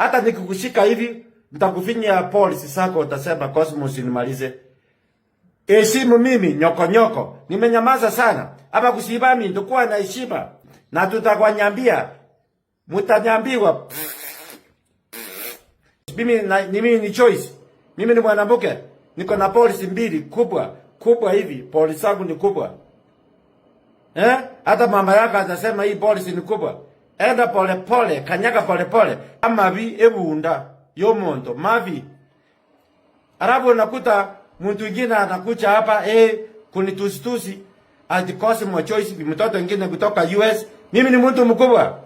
Hata nikikushika hivi, nitakufinya polisi sako, utasema Cosmos nimalize. Heshimu mimi nyoko. Nimenyamaza sana. Hapa kusibami ndokuwa na heshima. Na tutakwanyambia. Mutanyambiwa. Mimi ni choice. Mimi ni mwanamke. Niko na polisi mbili kubwa hivi. Polisi yangu ni kubwa. Hata mama yako atasema hii polisi ni kubwa. Enda pole, kanyaga pole. Ama vi ebuunda yomonto mavi. Arabu unakuta mtu mwingine anakuja hapa kunitusi ati Cosmo Choice mtoto mwingine kutoka US. Mimi ni mtu mkubwa.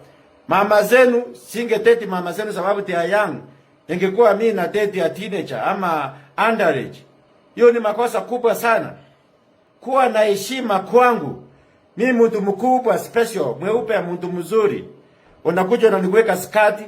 Mama zenu singeteti mama zenu sababu tia young. Ingekuwa mimi na date ya teenager ama underage. Hiyo ni makosa kubwa sana. Kuwa na heshima kwangu. Mimi mtu mkubwa special, mweupe mtu mzuri. Unakuja unaniweka skati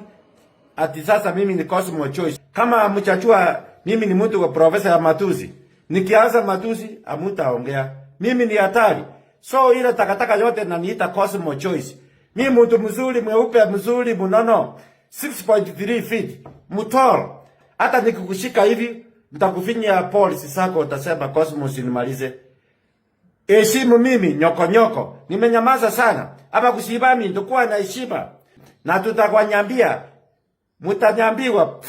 ati sasa mimi ni Cosmo Choice. Kama mchachua mimi ni mtu wa profesa ya matusi. Nikianza matusi hamtaongea. Mimi ni hatari. So ile takataka yote naniita Cosmo Choice. Mimi mtu mzuri, mweupe mzuri, mnono. 6.3 feet. Mtoro. Hata nikikushika hivi, nitakufinya polisi sako, utasema Cosmos nimalize. Heshimu mimi nyoko. Nimenyamaza sana. Hapa kusibami ndokuwa na heshima. Na tutakwanyambia. Mutanyambiwa.